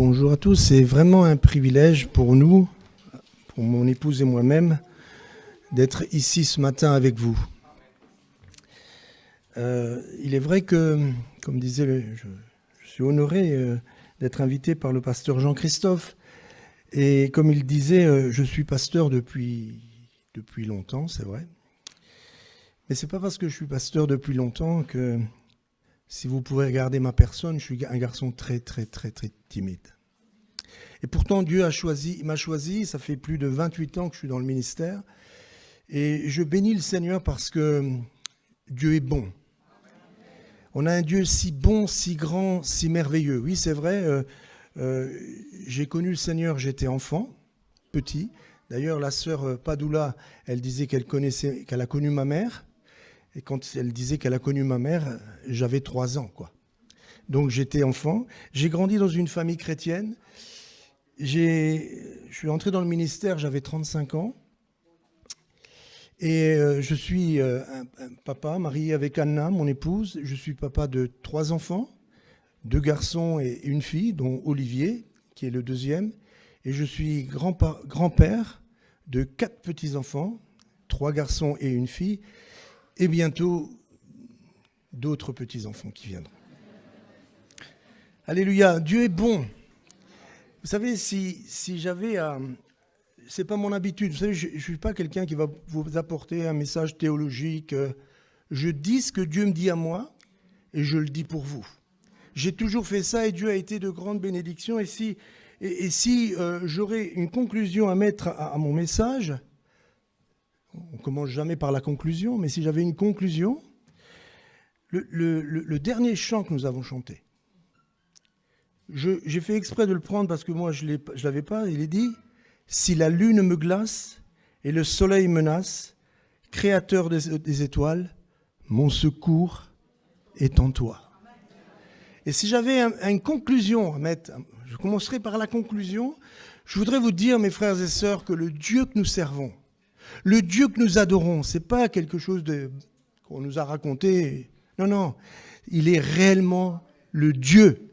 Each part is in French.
Bonjour à tous, c'est vraiment un privilège pour nous, pour mon épouse et moi-même, d'être ici ce matin avec vous. Il est vrai que, comme disait, je suis honoré d'être invité par le pasteur Jean-Christophe. Et comme il disait, je suis pasteur depuis longtemps, c'est vrai. Mais c'est pas parce que je suis pasteur depuis longtemps que, si vous pouvez regarder ma personne, je suis un garçon très timide. Et pourtant, Dieu m'a choisi, ça fait plus de 28 ans que je suis dans le ministère. Et je bénis le Seigneur parce que Dieu est bon. On a un Dieu si bon, si grand, si merveilleux. Oui, c'est vrai, j'ai connu le Seigneur, j'étais enfant, petit. D'ailleurs, la sœur Padoula, elle disait qu'elle a connu ma mère. Et quand elle disait qu'elle a connu ma mère, j'avais 3 ans, quoi. Donc j'étais enfant. J'ai grandi dans une famille chrétienne. Je suis entré dans le ministère, j'avais 35 ans. Et je suis un papa marié avec Anna, mon épouse. Je suis papa de 3 enfants, 2 garçons et une fille, dont Olivier, qui est le deuxième. Et je suis grand-père de 4 petits-enfants, 3 garçons et une fille. Et bientôt, d'autres petits-enfants qui viendront. Alléluia, Dieu est bon. Vous savez, si j'avais à... C'est pas mon habitude. Vous savez, je ne suis pas quelqu'un qui va vous apporter un message théologique. Je dis ce que Dieu me dit à moi et je le dis pour vous. J'ai toujours fait ça et Dieu a été de grandes bénédictions. Et si j'aurais une conclusion à mettre à mon message... On ne commence jamais par la conclusion, mais si j'avais une conclusion, le dernier chant que nous avons chanté, j'ai fait exprès de le prendre parce que moi je ne l'avais pas, il est dit « Si la lune me glace et le soleil menace, créateur des étoiles, mon secours est en toi. » Et si j'avais une conclusion à mettre, je commencerai par la conclusion, je voudrais vous dire, mes frères et sœurs, que le Dieu que nous servons, le Dieu que nous adorons, ce n'est pas quelque chose qu'on nous a raconté. Non, il est réellement le Dieu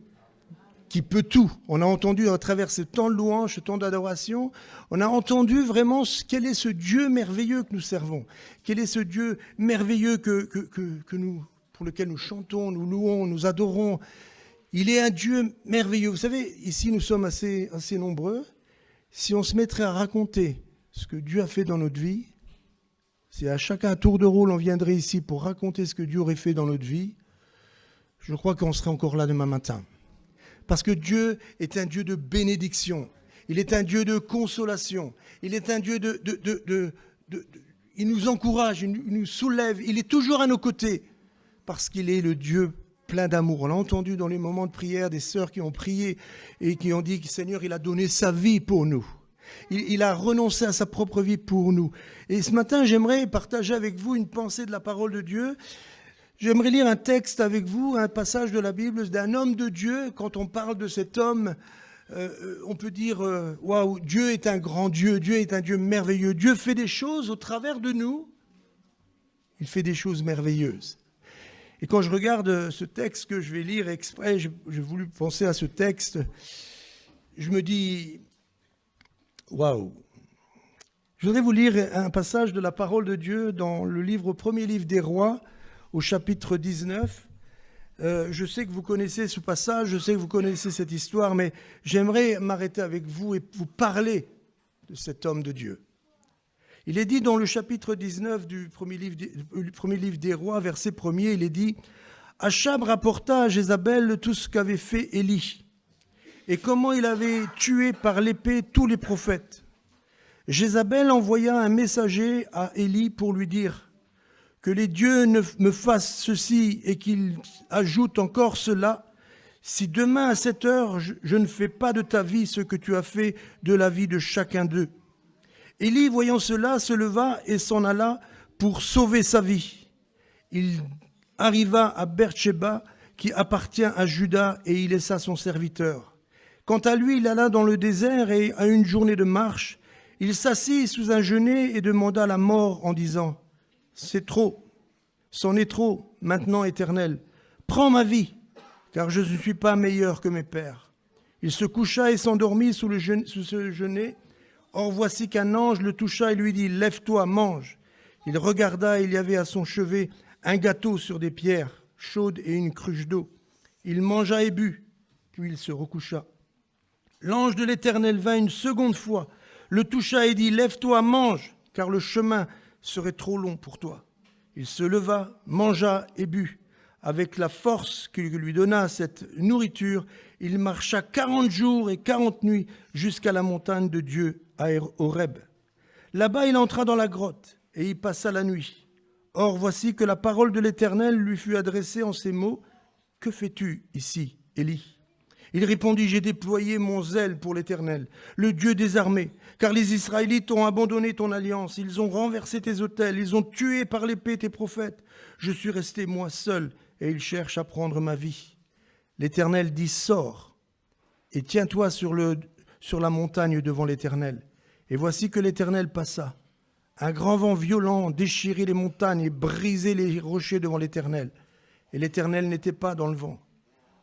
qui peut tout. On a entendu à travers ce temps de louange, ce temps d'adoration, on a entendu vraiment quel est ce Dieu merveilleux que nous servons. Quel est ce Dieu merveilleux pour lequel nous chantons, nous louons, nous adorons. Il est un Dieu merveilleux. Vous savez, ici nous sommes assez nombreux. Si on se mettrait à raconter ce que Dieu a fait dans notre vie, si à chacun à tour de rôle on viendrait ici pour raconter ce que Dieu aurait fait dans notre vie, je crois qu'on serait encore là demain matin. Parce que Dieu est un Dieu de bénédiction, il est un Dieu de consolation, il est un Dieu il nous encourage, il nous soulève, il est toujours à nos côtés, parce qu'il est le Dieu plein d'amour. On l'a entendu dans les moments de prière des sœurs qui ont prié et qui ont dit que Seigneur, il a donné sa vie pour nous. Il a renoncé à sa propre vie pour nous. Et ce matin, j'aimerais partager avec vous une pensée de la parole de Dieu. J'aimerais lire un texte avec vous, un passage de la Bible d'un homme de Dieu. Quand on parle de cet homme, on peut dire « Waouh, Dieu est un grand Dieu, Dieu est un Dieu merveilleux. Dieu fait des choses au travers de nous. Il fait des choses merveilleuses. » Et quand je regarde ce texte que je vais lire exprès, j'ai voulu penser à ce texte, je me dis... Waouh! Je voudrais vous lire un passage de la parole de Dieu dans le premier livre des Rois, au chapitre 19. Je sais que vous connaissez ce passage, je sais que vous connaissez cette histoire, mais j'aimerais m'arrêter avec vous et vous parler de cet homme de Dieu. Il est dit dans le chapitre 19 du premier livre des Rois, verset 1er, il est dit « Achab rapporta à Jézabel tout ce qu'avait fait Élie. Et comment il avait tué par l'épée tous les prophètes. Jézabel envoya un messager à Élie pour lui dire « Que les dieux ne me fassent ceci et qu'ils ajoutent encore cela, si demain à cette heure je ne fais pas de ta vie ce que tu as fait de la vie de chacun d'eux. » Élie, voyant cela, se leva et s'en alla pour sauver sa vie. Il arriva à Beersheba, qui appartient à Juda, et y laissa son serviteur. Quant à lui, il alla dans le désert et à une journée de marche, il s'assit sous un genêt et demanda la mort en disant « C'est trop, c'en est trop, maintenant Éternel, prends ma vie, car je ne suis pas meilleur que mes pères. » Il se coucha et s'endormit sous ce genêt. Or voici qu'un ange le toucha et lui dit, « Lève-toi, mange. » Il regarda et il y avait à son chevet un gâteau sur des pierres chaudes et une cruche d'eau. Il mangea et but, puis il se recoucha. L'ange de l'Éternel vint une seconde fois, le toucha et dit, « Lève-toi, mange, car le chemin serait trop long pour toi. » Il se leva, mangea et but. Avec la force que lui donna cette nourriture, il marcha 40 jours et 40 nuits jusqu'à la montagne de Dieu, à Horeb. Là-bas, il entra dans la grotte et y passa la nuit. Or, voici que la parole de l'Éternel lui fut adressée en ces mots, « Que fais-tu ici, Élie ?» Il répondit, « J'ai déployé mon zèle pour l'Éternel, le Dieu des armées, car les Israélites ont abandonné ton alliance, ils ont renversé tes autels, ils ont tué par l'épée tes prophètes. Je suis resté moi seul, et ils cherchent à prendre ma vie. » L'Éternel dit, « Sors, et tiens-toi sur la montagne devant l'Éternel. » Et voici que l'Éternel passa. Un grand vent violent déchirait les montagnes et brisait les rochers devant l'Éternel. Et l'Éternel n'était pas dans le vent.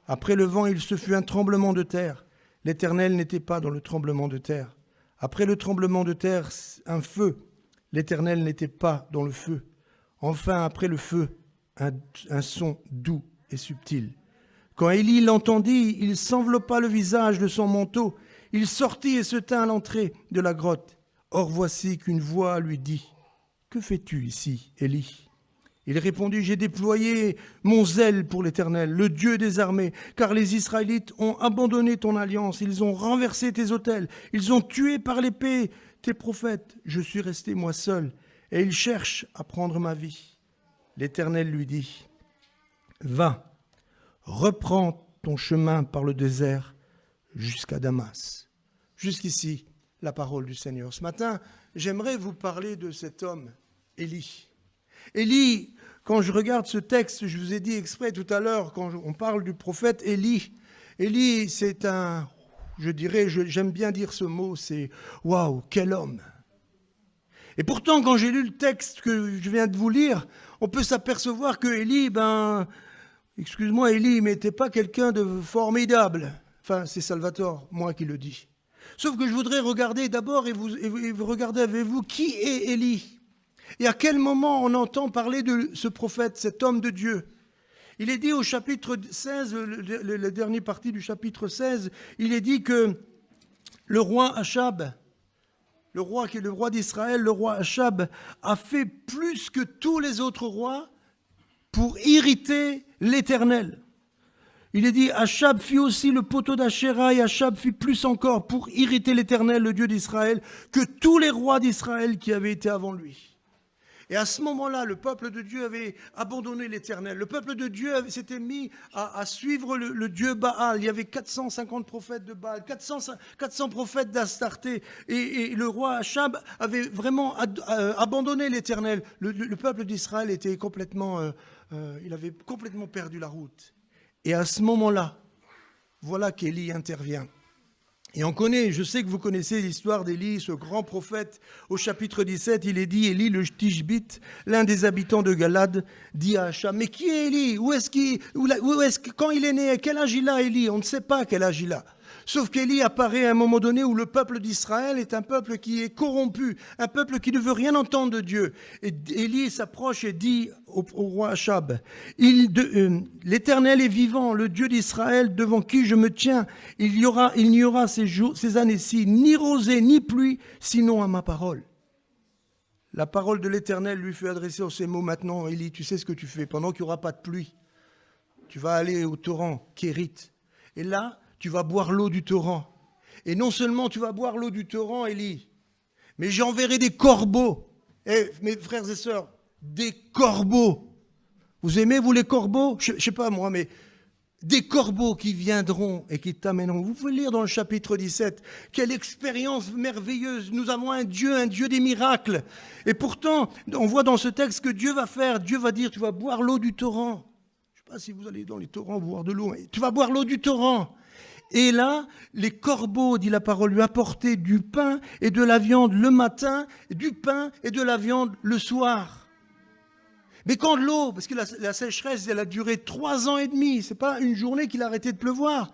Après le vent, il se fut un tremblement de terre. L'Éternel n'était pas dans le tremblement de terre. Après le tremblement de terre, un feu. L'Éternel n'était pas dans le feu. Enfin, après le feu, un son doux et subtil. Quand Élie l'entendit, il s'enveloppa le visage de son manteau. Il sortit et se tint à l'entrée de la grotte. Or voici qu'une voix lui dit, « Que fais-tu ici, Élie ?» Il répondit, « J'ai déployé mon zèle pour l'Éternel, le Dieu des armées, car les Israélites ont abandonné ton alliance, ils ont renversé tes autels, ils ont tué par l'épée tes prophètes. Je suis resté moi seul, et ils cherchent à prendre ma vie. » L'Éternel lui dit, « Va, reprends ton chemin par le désert jusqu'à Damas. » Jusqu'ici, la parole du Seigneur. Ce matin, j'aimerais vous parler de cet homme, Élie. Élie, quand je regarde ce texte, je vous ai dit exprès tout à l'heure, quand on parle du prophète Élie, Élie, c'est un, je dirais, j'aime bien dire ce mot, c'est « waouh, quel homme !» Et pourtant, quand j'ai lu le texte que je viens de vous lire, on peut s'apercevoir que Élie, excuse-moi, Élie, mais n'était pas quelqu'un de formidable. Enfin, c'est Salvatore, moi qui le dis. Sauf que je voudrais regarder d'abord, et vous regardez avec vous, qui est Élie ? Et à quel moment on entend parler de ce prophète, cet homme de Dieu ? Il est dit au chapitre 16, la dernière partie du chapitre 16, il est dit que le roi Achab, le roi qui est le roi d'Israël, le roi Achab, a fait plus que tous les autres rois pour irriter l'Éternel. Il est dit, Achab fit aussi le poteau d'Achéra et Achab fit plus encore pour irriter l'Éternel, le Dieu d'Israël, que tous les rois d'Israël qui avaient été avant lui. Et à ce moment-là, le peuple de Dieu avait abandonné l'Éternel. Le peuple de Dieu s'était mis à suivre le Dieu Baal. Il y avait 450 prophètes de Baal, 400 prophètes d'Astarté. Et le roi Achab avait vraiment abandonné l'Éternel. Le peuple d'Israël était complètement, il avait complètement perdu la route. Et à ce moment-là, voilà qu'Élie intervient. Et on connaît, je sais que vous connaissez l'histoire d'Élie, ce grand prophète. Au chapitre 17, il est dit, Élie le Tishbite, l'un des habitants de Galade, dit à Achab, mais qui est Élie ? Quand il est né, quel âge il a, Élie ? On ne sait pas quel âge il a. Sauf qu'Élie apparaît à un moment donné où le peuple d'Israël est un peuple qui est corrompu, un peuple qui ne veut rien entendre de Dieu. Et Élie s'approche et dit au roi Achab, l'Éternel est vivant, le Dieu d'Israël devant qui je me tiens. Il n'y aura ces années-ci ni rosée ni pluie, sinon à ma parole. La parole de l'Éternel lui fut adressée en ces mots. Maintenant, Élie, tu sais ce que tu fais. Pendant qu'il n'y aura pas de pluie, tu vas aller au torrent Kérit. Et là, tu vas boire l'eau du torrent. Et non seulement tu vas boire l'eau du torrent, Élie, mais j'enverrai des corbeaux. Mes frères et sœurs, des corbeaux. Vous aimez, vous, les corbeaux ? Je ne sais pas moi, mais des corbeaux qui viendront et qui t'amèneront. Vous pouvez lire dans le chapitre 17, quelle expérience merveilleuse. Nous avons un Dieu des miracles. Et pourtant, on voit dans ce texte que Dieu va faire. Dieu va dire, tu vas boire l'eau du torrent. Je ne sais pas si vous allez dans les torrents boire de l'eau, mais tu vas boire l'eau du torrent. Et là, les corbeaux, dit la parole, lui apportaient du pain et de la viande le matin, du pain et de la viande le soir. Mais quand l'eau, parce que la sécheresse, elle a duré 3 ans et demi, c'est pas une journée qu'il a arrêté de pleuvoir.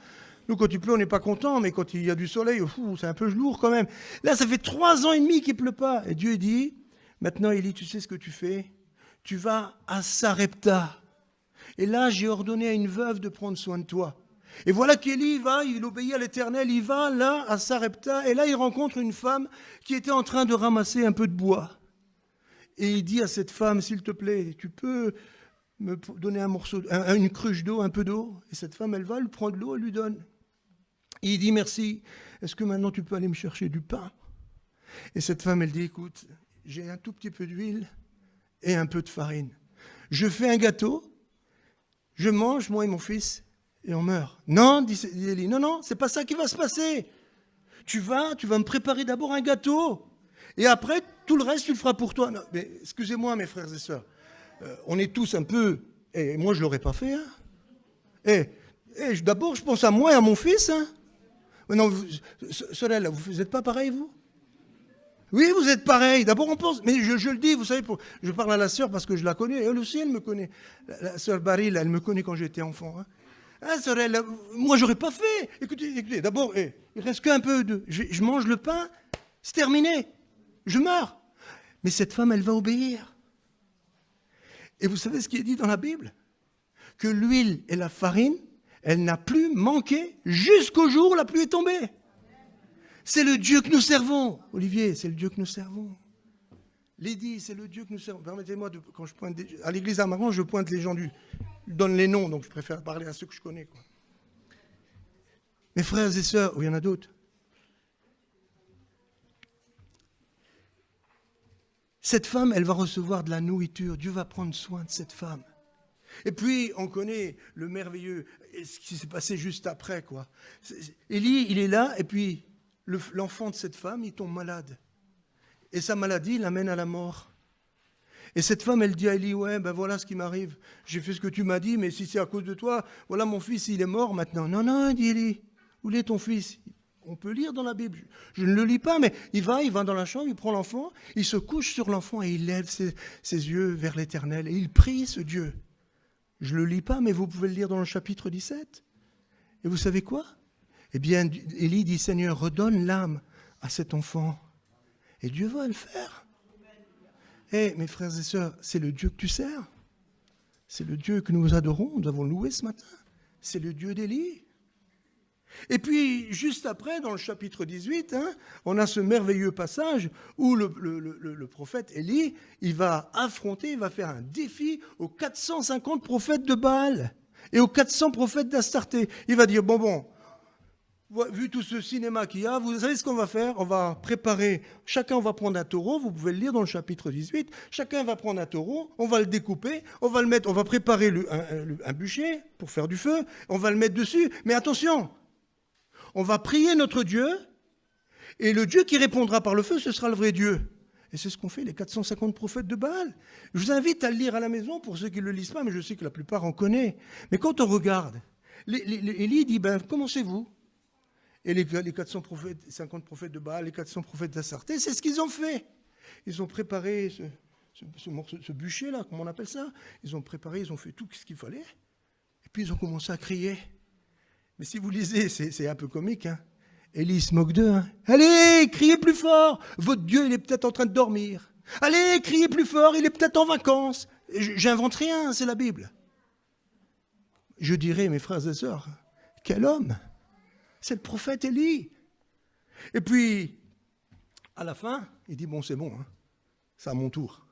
Nous, quand il pleut, on n'est pas content, mais quand il y a du soleil, c'est un peu lourd quand même. Là, ça fait 3 ans et demi qu'il ne pleut pas. Et Dieu dit, maintenant, Élie, tu sais ce que tu fais? Tu vas à Sarepta. Et là, j'ai ordonné à une veuve de prendre soin de toi. Et voilà qu'Élie va, il obéit à l'Éternel, il va là, à Sarepta, et là, il rencontre une femme qui était en train de ramasser un peu de bois. Et il dit à cette femme, s'il te plaît, tu peux me donner un morceau, une cruche d'eau, un peu d'eau? Et cette femme, elle va, elle prend de l'eau, elle lui donne. Et il dit, merci, est-ce que maintenant tu peux aller me chercher du pain? Et cette femme, elle dit, écoute, j'ai un tout petit peu d'huile et un peu de farine. Je fais un gâteau, je mange, moi et mon fils, et on meurt. Non, dit Élie, non, c'est pas ça qui va se passer. Tu vas me préparer d'abord un gâteau, et après, tout le reste, tu le feras pour toi. Non, mais excusez-moi, mes frères et sœurs, on est tous un peu, et moi je ne l'aurais pas fait. Hein. D'abord, je pense à moi et à mon fils. Hein. Non, Sorel, vous n'êtes pas pareil, vous? Oui, vous êtes pareil. D'abord, on pense, mais je le dis, vous savez, je parle à la sœur parce que je la connais. Elle aussi, elle me connaît. La sœur Baril, elle me connaît quand j'étais enfant. Hein, Sorel, moi, j'aurais pas fait. Écoutez, d'abord, il reste qu'un peu de... Je mange le pain, c'est terminé. Je meurs. Mais cette femme, elle va obéir. Et vous savez ce qui est dit dans la Bible? Que l'huile et la farine, elle n'a plus manqué jusqu'au jour où la pluie est tombée. C'est le Dieu que nous servons. Olivier, c'est le Dieu que nous servons. Lydie, c'est le Dieu que nous servons. Permettez-moi, quand je pointe à l'église à Maran, je pointe les gens je donne les noms, donc je préfère parler à ceux que je connais. Quoi. Mes frères et sœurs, il y en a d'autres. Cette femme, elle va recevoir de la nourriture. Dieu va prendre soin de cette femme. Et puis, on connaît le merveilleux, ce qui s'est passé juste après, quoi. Élie, il est là, et puis l'enfant de cette femme, il tombe malade. Et sa maladie l'amène à la mort. Et cette femme, elle dit à Élie, ouais, ben voilà ce qui m'arrive. J'ai fait ce que tu m'as dit, mais si c'est à cause de toi, voilà, mon fils, il est mort maintenant. Non, dit Élie, où est ton fils? On peut lire dans la Bible. Je ne le lis pas, mais il va dans la chambre, il prend l'enfant, il se couche sur l'enfant et il lève ses yeux vers l'Éternel et il prie ce Dieu. Je ne le lis pas, mais vous pouvez le lire dans le chapitre 17. Et vous savez quoi? Eh bien, Élie dit, Seigneur, redonne l'âme à cet enfant. Et Dieu va le faire. Mes frères et sœurs, c'est le Dieu que tu sers. C'est le Dieu que nous adorons, nous avons loué ce matin. C'est le Dieu d'Élie. Et puis, juste après, dans le chapitre 18, on a ce merveilleux passage où le prophète Élie, il va affronter, il va faire un défi aux 450 prophètes de Baal et aux 400 prophètes d'Astarté. Il va dire, bon, vu tout ce cinéma qu'il y a, vous savez ce qu'on va faire? On va préparer, chacun va prendre un taureau, vous pouvez le lire dans le chapitre 18, chacun va prendre un taureau, on va le découper, on va préparer un bûcher pour faire du feu, on va le mettre dessus, mais attention, on va prier notre Dieu, et le Dieu qui répondra par le feu, ce sera le vrai Dieu. Et c'est ce qu'ont fait les 450 prophètes de Baal. Je vous invite à le lire à la maison, pour ceux qui ne le lisent pas, mais je sais que la plupart en connaissent. Mais quand on regarde, Élie dit, commencez-vous. Et les 450 prophètes de Baal, les 400 prophètes d'Astarté, c'est ce qu'ils ont fait. Ils ont préparé ce bûcher-là, comment on appelle ça? Ils ont préparé, ils ont fait tout ce qu'il fallait. Et puis ils ont commencé à crier. Mais si vous lisez, c'est un peu comique. Élie se moque d'eux. Allez, criez plus fort. Votre Dieu, il est peut-être en train de dormir. Allez, criez plus fort, il est peut-être en vacances. J'invente rien, c'est la Bible. Je dirais, mes frères et sœurs, quel homme! C'est le prophète Élie. Et puis, à la fin, il dit, bon, c'est bon, c'est à mon tour.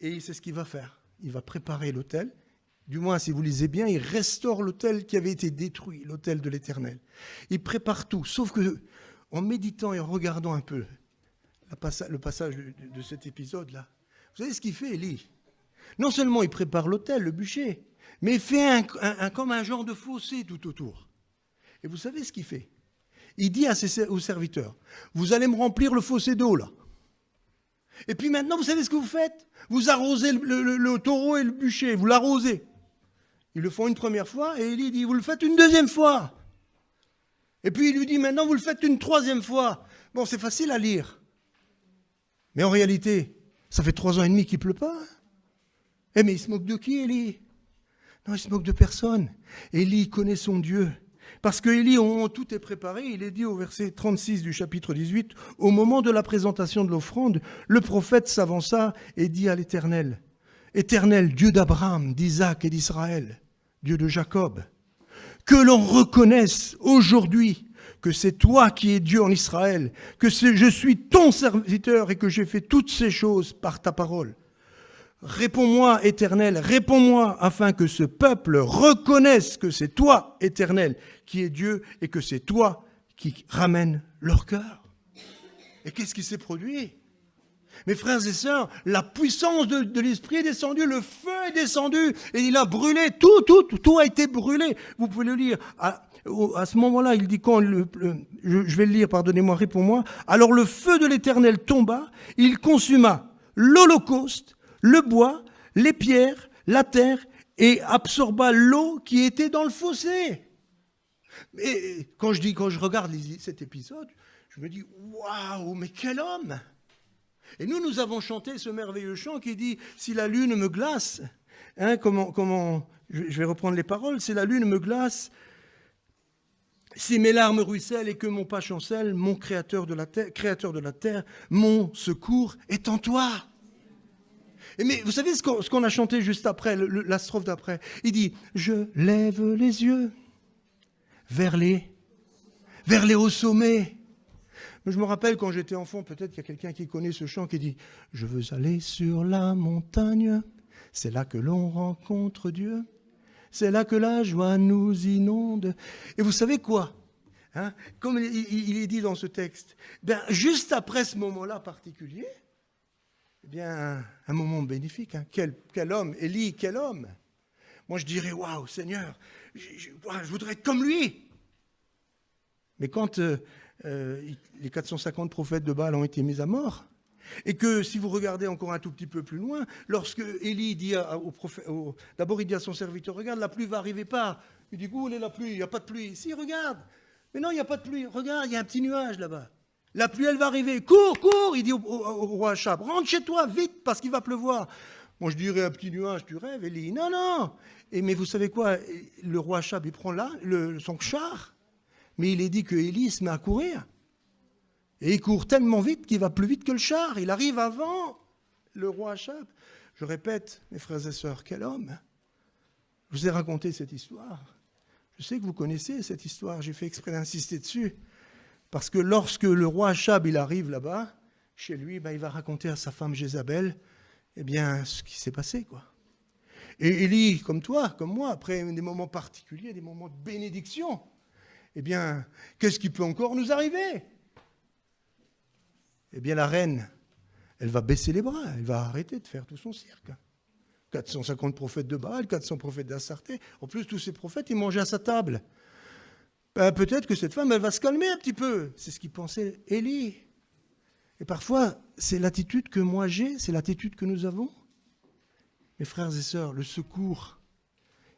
Et c'est ce qu'il va faire. Il va préparer l'autel. Du moins, si vous lisez bien, il restaure l'autel qui avait été détruit, l'autel de l'Éternel. Il prépare tout, sauf que, en méditant et en regardant un peu le passage de cet épisode-là, vous savez ce qu'il fait, Élie? Non seulement il prépare l'autel, le bûcher, mais il fait comme un genre de fossé tout autour. Et vous savez ce qu'il fait? Il dit aux serviteurs, vous allez me remplir le fossé d'eau, là. Et puis maintenant, vous savez ce que vous faites? Vous arrosez le taureau et le bûcher, vous l'arrosez. Ils le font une première fois, et Élie dit, vous le faites une deuxième fois. Et puis il lui dit, maintenant vous le faites une troisième fois. Bon, c'est facile à lire. Mais en réalité, ça fait 3 ans et demi qu'il ne pleut pas. Mais il se moque de qui, Élie? Non, il se moque de personne. Élie connaît son Dieu. Parce qu'Élie, au moment où tout est préparé, il est dit au verset 36 du chapitre 18, au moment de la présentation de l'offrande, le prophète s'avança et dit à l'Éternel, Éternel, Dieu d'Abraham, d'Isaac et d'Israël, Dieu de Jacob, que l'on reconnaisse aujourd'hui que c'est toi qui es Dieu en Israël, que je suis ton serviteur et que j'ai fait toutes ces choses par ta parole. Réponds-moi, Éternel, réponds-moi, afin que ce peuple reconnaisse que c'est toi, Éternel, qui es Dieu et que c'est toi qui ramène leur cœur. Et qu'est-ce qui s'est produit ? Mes frères et sœurs, la puissance de l'Esprit est descendue, le feu est descendu et il a brûlé, tout a été brûlé. Vous pouvez le lire. À ce moment-là, il dit je vais le lire, pardonnez-moi, réponds-moi. Alors le feu de l'Éternel tomba, il consuma l'holocauste, le bois, les pierres, la terre et absorba l'eau qui était dans le fossé. Et quand je regarde cet épisode, je me dis, waouh, mais quel homme! Et nous avons chanté ce merveilleux chant qui dit « Si la lune me glace », je vais reprendre les paroles, « Si la lune me glace, si mes larmes ruissellent et que mon pas chancelle, mon créateur de la terre, mon secours est en toi. » Mais vous savez ce qu'on a chanté juste après, la strophe d'après? Il dit « Je lève les yeux vers les hauts sommets. » Je me rappelle quand j'étais enfant, peut-être qu'il y a quelqu'un qui connaît ce chant qui dit « Je veux aller sur la montagne, c'est là que l'on rencontre Dieu, c'est là que la joie nous inonde. » Et vous savez quoi, comme il est dit dans ce texte, juste après ce moment-là particulier, un moment bénéfique. Quel homme, Élie, quel homme. Moi je dirais « Waouh, Seigneur, je voudrais être comme lui. » Mais quand les 450 prophètes de Baal ont été mis à mort, et que si vous regardez encore un tout petit peu plus loin, lorsque Élie dit d'abord il dit à son serviteur, regarde, la pluie va arriver pas. Il dit, où est la pluie? Il n'y a pas de pluie. Si, regarde. Mais non, il n'y a pas de pluie. Regarde, il y a un petit nuage là-bas. La pluie, elle va arriver. Cours, il dit au roi Achab, rentre chez toi, vite, parce qu'il va pleuvoir. Moi, je dirais un petit nuage, tu rêves, Élie. Non. Mais vous savez quoi? Le roi Achab, il prend là son char, mais il est dit que Élie se met à courir. Et il court tellement vite qu'il va plus vite que le char. Il arrive avant le roi Achab. Je répète, mes frères et sœurs, quel homme. Je vous ai raconté cette histoire. Je sais que vous connaissez cette histoire. J'ai fait exprès d'insister dessus. Parce que lorsque le roi Achab il arrive là-bas, chez lui, il va raconter à sa femme Jézabel ce qui s'est passé, quoi. Et Élie, comme toi, comme moi, après des moments particuliers, des moments de bénédiction, qu'est-ce qui peut encore nous arriver? La reine, elle va baisser les bras, elle va arrêter de faire tout son cirque. 450 prophètes de Baal, 400 prophètes d'Astarté. En plus, tous ces prophètes, ils mangeaient à sa table. Peut-être que cette femme, elle va se calmer un petit peu. C'est ce qu'il pensait Élie. Et parfois, c'est l'attitude que moi j'ai, c'est l'attitude que nous avons. Mes frères et sœurs, le secours,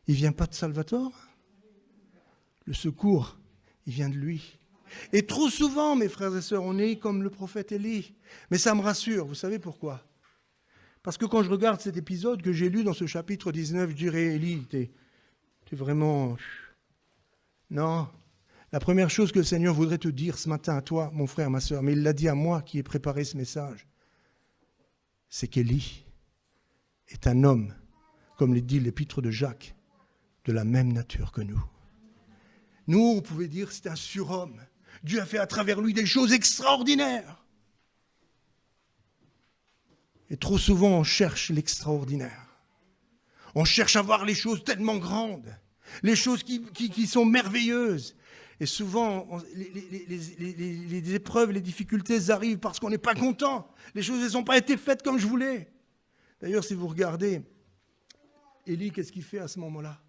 il ne vient pas de Salvatore. Le secours, il vient de lui. Et trop souvent, mes frères et sœurs, on est comme le prophète Élie. Mais ça me rassure, vous savez pourquoi? Parce que quand je regarde cet épisode que j'ai lu dans ce chapitre 19, je dirais, Élie, t'es vraiment... Non. La première chose que le Seigneur voudrait te dire ce matin à toi, mon frère, ma sœur, mais il l'a dit à moi qui ai préparé ce message, c'est qu'Élie est un homme, comme le dit l'épître de Jacques, de la même nature que nous. Nous, on pouvait dire c'est un surhomme. Dieu a fait à travers lui des choses extraordinaires. Et trop souvent, on cherche l'extraordinaire. On cherche à voir les choses tellement grandes, les choses qui sont merveilleuses. Et souvent, les épreuves, les difficultés arrivent parce qu'on n'est pas content. Les choses n'ont pas été faites comme je voulais. D'ailleurs, si vous regardez, Élie, qu'est-ce qu'il fait à ce moment-là?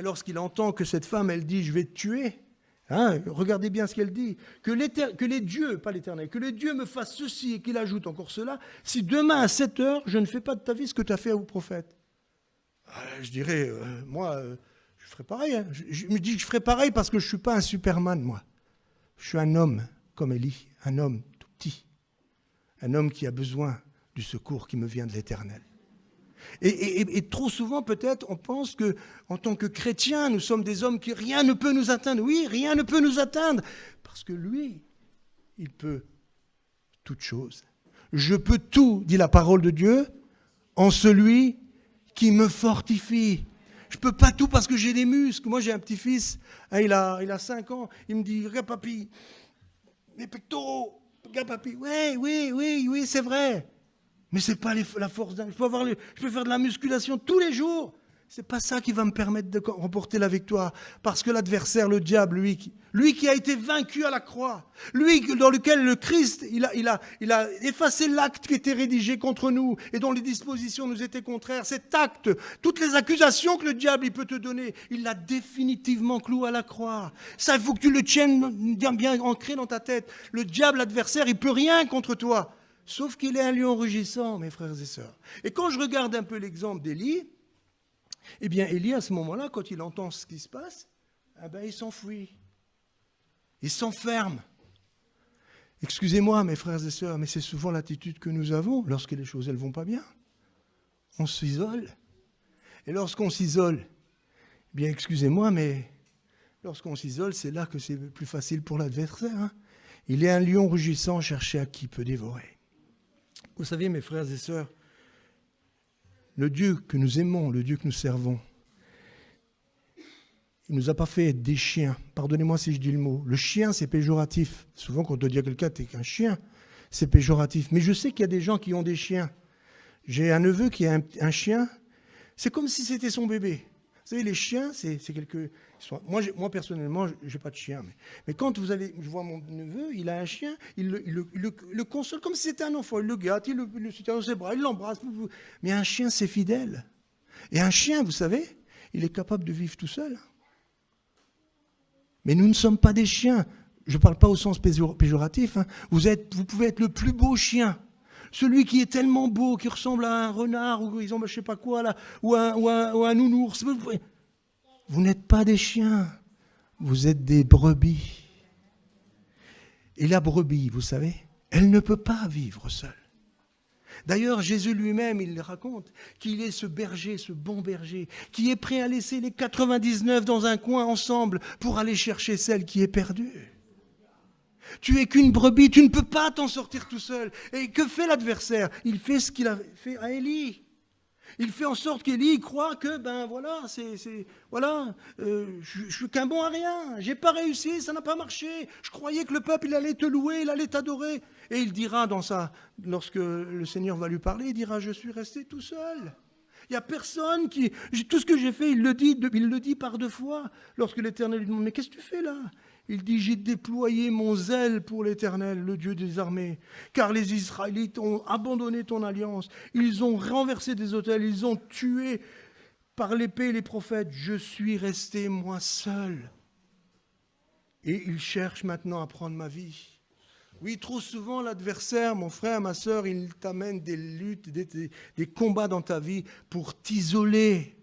Lorsqu'il entend que cette femme, elle dit « je vais te tuer », regardez bien ce qu'elle dit, que les dieux, pas l'Éternel, que les dieux me fassent ceci et qu'il ajoute encore cela, si demain à 7 heures, je ne fais pas de ta vie ce que tu as fait au prophète. Je dirais, moi, je ferais pareil. Je me dis que je ferais pareil parce que je ne suis pas un Superman, moi. Je suis un homme comme Élie, un homme tout petit, un homme qui a besoin du secours qui me vient de l'Éternel. Et trop souvent, peut-être, on pense qu'en tant que chrétiens, nous sommes des hommes qui rien ne peut nous atteindre. Oui, rien ne peut nous atteindre. Parce que lui, il peut toutes choses. Je peux tout, dit la parole de Dieu, en celui qui me fortifie. Je ne peux pas tout parce que j'ai des muscles. Moi, j'ai un petit-fils, hein, il a 5 ans. Il me dit, regarde papi, mes pectoraux, regarde papi. Oui, c'est vrai. Mais ce n'est pas la force d'un. Je peux faire de la musculation tous les jours. Ce n'est pas ça qui va me permettre de remporter la victoire. Parce que l'adversaire, le diable, lui qui a été vaincu à la croix, lui dans lequel le Christ, il a effacé l'acte qui était rédigé contre nous et dont les dispositions nous étaient contraires. Cet acte, toutes les accusations que le diable il peut te donner, il l'a définitivement cloué à la croix. Ça, il faut que tu le tiennes bien ancré dans ta tête. Le diable, l'adversaire, il ne peut rien contre toi. Sauf qu'il est un lion rugissant, mes frères et sœurs. Et quand je regarde un peu l'exemple d'Élie, eh bien, Élie, à ce moment-là, quand il entend ce qui se passe, il s'enfuit. Il s'enferme. Excusez-moi, mes frères et sœurs, mais c'est souvent l'attitude que nous avons lorsque les choses ne vont pas bien. On s'isole. Et lorsqu'on s'isole, eh bien, excusez-moi, mais lorsqu'on s'isole, c'est là que c'est plus facile pour l'adversaire. Hein. Il est un lion rugissant, cherché à qui peut dévorer. Vous savez, mes frères et sœurs, le Dieu que nous aimons, le Dieu que nous servons, il ne nous a pas fait être des chiens. Pardonnez-moi si je dis le mot. Le chien, c'est péjoratif. Souvent, quand on doit dire à quelqu'un, t'es qu'un chien, c'est péjoratif. Mais je sais qu'il y a des gens qui ont des chiens. J'ai un neveu qui a un chien. C'est comme si c'était son bébé. Vous savez, les chiens, c'est quelque... Moi, personnellement, je n'ai pas de chien. Mais quand je vois mon neveu, il a un chien, il le console comme si c'était un enfant. Il le gâte, il le soutient dans ses bras, il l'embrasse. Mais un chien, c'est fidèle. Et un chien, vous savez, il est capable de vivre tout seul. Mais nous ne sommes pas des chiens. Je ne parle pas au sens péjoratif. Hein. Vous pouvez être le plus beau chien. Celui qui est tellement beau, qui ressemble à un renard, ou je ne sais pas quoi, là, ou un nounours. Vous n'êtes pas des chiens. Vous êtes des brebis. Et la brebis, vous savez, elle ne peut pas vivre seule. D'ailleurs, Jésus lui-même, il raconte qu'il est ce berger, ce bon berger, qui est prêt à laisser les 99 dans un coin ensemble pour aller chercher celle qui est perdue. Tu es qu'une brebis, tu ne peux pas t'en sortir tout seul. Et que fait l'adversaire? Il fait ce qu'il a fait à Élie. Il fait en sorte qu'Élie croit que, je suis qu'un bon à rien, j'ai pas réussi, ça n'a pas marché. Je croyais que le peuple, il allait te louer, il allait t'adorer. Et il dira lorsque le Seigneur va lui parler, il dira, je suis resté tout seul. Il n'y a personne qui... Tout ce que j'ai fait, il le dit par 2 fois. Lorsque l'Éternel lui demande, mais qu'est-ce que tu fais là? Il dit, j'ai déployé mon zèle pour l'Éternel, le Dieu des armées, car les Israélites ont abandonné ton alliance. Ils ont renversé des autels, ils ont tué par l'épée les prophètes. Je suis resté moi seul. Et ils cherchent maintenant à prendre ma vie. Oui, trop souvent, l'adversaire, mon frère, ma sœur, il t'amène des luttes, des combats dans ta vie pour t'isoler.